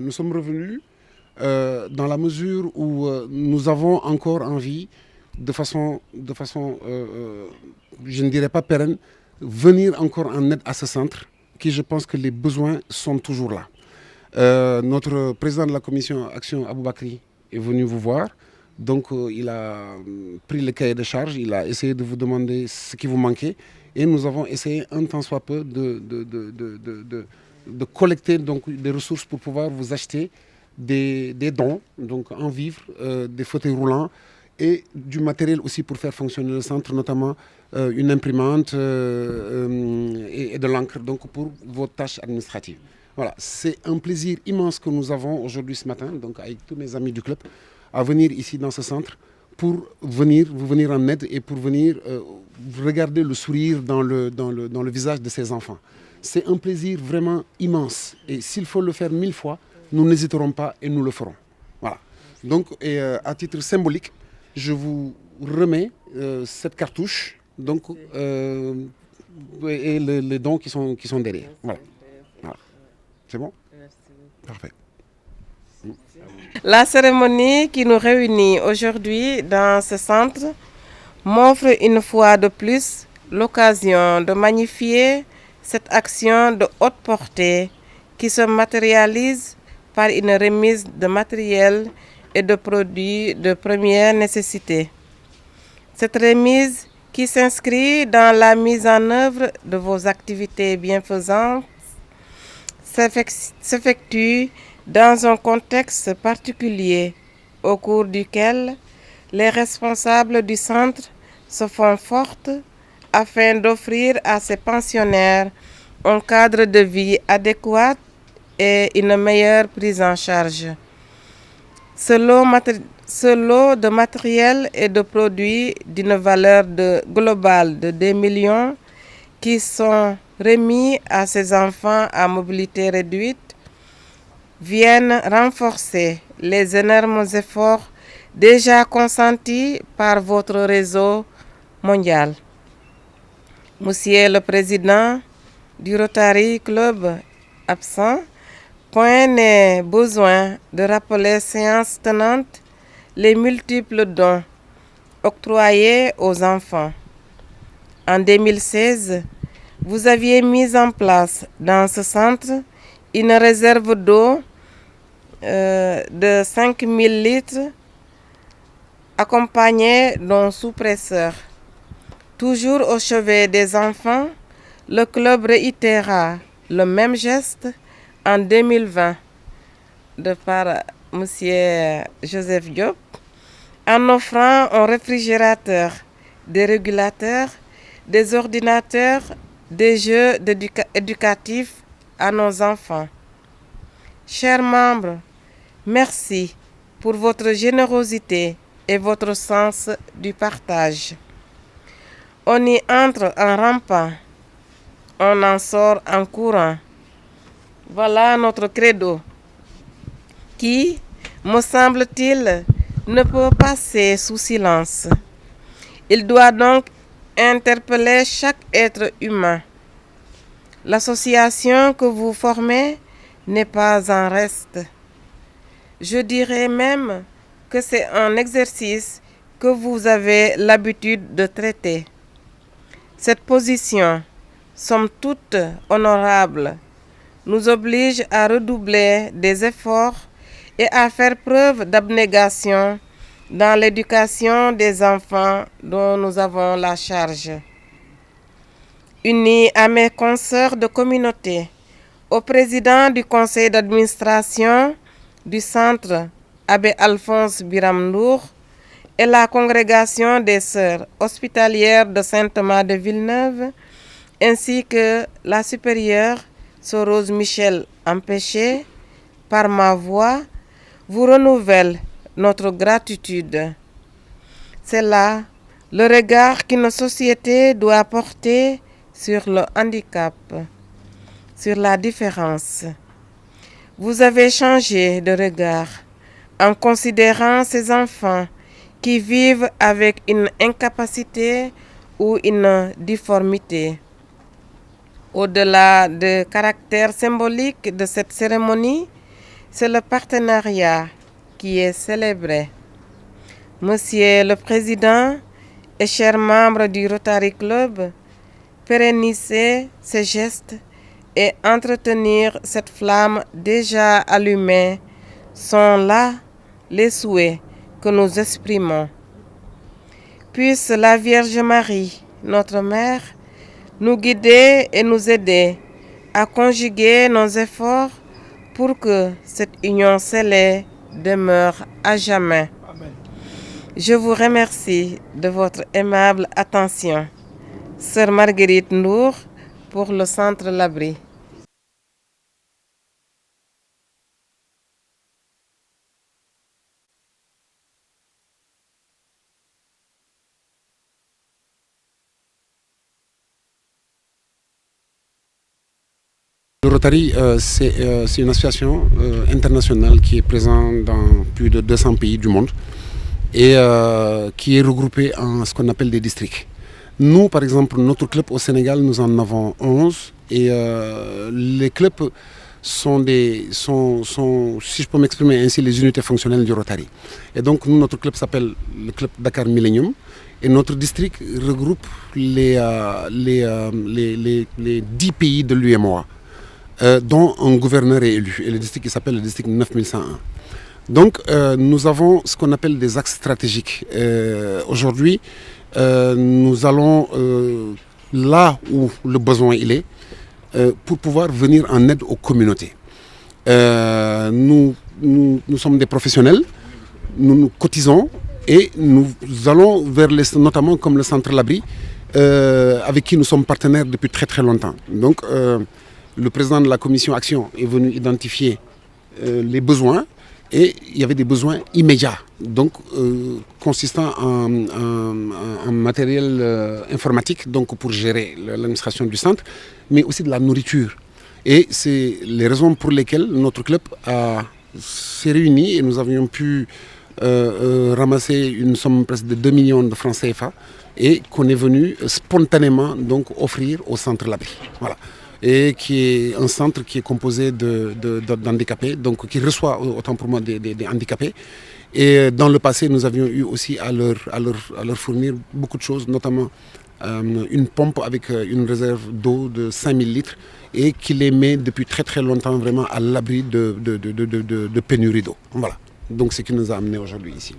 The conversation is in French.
Nous sommes revenus dans la mesure où nous avons encore envie, de façon je ne dirais pas pérenne, venir encore en aide à ce centre, qui je pense que les besoins sont toujours là. Notre président de la commission Action, Aboubakri, est venu vous voir. Donc il a pris le cahier de charge, il a essayé de vous demander ce qui vous manquait. Et nous avons essayé un tant soit peu de collecter donc, des ressources pour pouvoir vous acheter des dons, donc en vivres, des fauteuils roulants et du matériel aussi pour faire fonctionner le centre, notamment une imprimante et de l'encre donc pour vos tâches administratives. Voilà, c'est un plaisir immense que nous avons aujourd'hui ce matin, donc avec tous mes amis du club, à venir ici dans ce centre pour vous venir en aide et pour venir regarder le sourire dans le visage de ces enfants. C'est un plaisir vraiment immense. Et s'il faut le faire 1000 fois, nous n'hésiterons pas et nous le ferons. Voilà. Donc, à titre symbolique, je vous remets cette cartouche donc, et les dons qui sont derrière. Voilà. Voilà. C'est bon? Parfait. La cérémonie qui nous réunit aujourd'hui dans ce centre m'offre une fois de plus l'occasion de magnifier cette action de haute portée qui se matérialise par une remise de matériel et de produits de première nécessité. Cette remise qui s'inscrit dans la mise en œuvre de vos activités bienfaisantes s'effectue dans un contexte particulier au cours duquel les responsables du centre se font fortes afin d'offrir à ces pensionnaires un cadre de vie adéquat et une meilleure prise en charge. Ce lot de matériel et de produits d'une valeur globale de 2 millions qui sont remis à ces enfants à mobilité réduite viennent renforcer les énormes efforts déjà consentis par votre réseau mondial. Monsieur le Président du Rotary Club absent, point n'est besoin de rappeler séance tenante les multiples dons octroyés aux enfants. En 2016, vous aviez mis en place dans ce centre une réserve d'eau de 5000 litres accompagnée d'un sous-presseur. Toujours au chevet des enfants, le club réitéra le même geste en 2020 de par M. Joseph Diop en offrant un réfrigérateur, des régulateurs, des ordinateurs, des jeux éducatifs à nos enfants. Chers membres, merci pour votre générosité et votre sens du partage. On y entre en rampant, on en sort en courant. Voilà notre credo qui, me semble-t-il, ne peut passer sous silence. Il doit donc interpeller chaque être humain. L'association que vous formez n'est pas en reste. Je dirais même que c'est un exercice que vous avez l'habitude de traiter. Cette position, somme toute honorable, nous oblige à redoubler des efforts et à faire preuve d'abnégation dans l'éducation des enfants dont nous avons la charge. Unis à mes consoeurs de communauté, au président du conseil d'administration du centre Abbé Alphonse Biram Ndour et la congrégation des sœurs hospitalières de Saint-Thomas de Villeneuve, ainsi que la supérieure Sorose Michel Empêché, par ma voix, vous renouvelle notre gratitude. C'est là le regard que notre société doit porter sur le handicap, sur la différence. Vous avez changé de regard en considérant ces enfants qui vivent avec une incapacité ou une difformité. Au-delà du caractère symbolique de cette cérémonie, C'est le partenariat qui est célébré. Monsieur le Président et chers membres du Rotary Club, pérenniser ces gestes et entretenir cette flamme déjà allumée sont là les souhaits que nous exprimons. Puisse la Vierge Marie, notre Mère, nous guider et nous aider à conjuguer nos efforts pour que cette union scellée demeure à jamais. Amen. Je vous remercie de votre aimable attention. Sœur Marguerite Ndour pour le Centre L'Abri. Le Rotary, c'est une association internationale qui est présente dans plus de 200 pays du monde et qui est regroupée en ce qu'on appelle des districts. Nous, par exemple, notre club au Sénégal, nous en avons 11 et les clubs sont, si je peux m'exprimer ainsi, les unités fonctionnelles du Rotary. Et donc, nous, notre club s'appelle le club Dakar Millennium et notre district regroupe les 10 pays de l'UEMOA. Dont un gouverneur est élu, et le district qui s'appelle le district 9101. Donc nous avons ce qu'on appelle des axes stratégiques. Aujourd'hui, nous allons là où le besoin il est, pour pouvoir venir en aide aux communautés. Nous sommes des professionnels, nous cotisons et nous allons vers notamment comme le Centre L'Abri, avec qui nous sommes partenaires depuis très très longtemps. Donc, le président de la commission Action est venu identifier les besoins et il y avait des besoins immédiats, donc consistant en matériel informatique donc pour gérer l'administration du centre, mais aussi de la nourriture. Et c'est les raisons pour lesquelles notre club s'est réuni et nous avions pu ramasser une somme presque de 2 millions de francs CFA et qu'on est venu spontanément donc offrir au Centre L'Abri. Voilà. Et qui est un centre qui est composé d'handicapés, donc qui reçoit autant pour moi des handicapés. Et dans le passé, nous avions eu aussi à leur fournir beaucoup de choses, notamment une pompe avec une réserve d'eau de 5000 litres et qui les met depuis très très longtemps vraiment à l'abri de pénurie d'eau. Voilà, donc c'est ce qui nous a amenés aujourd'hui ici.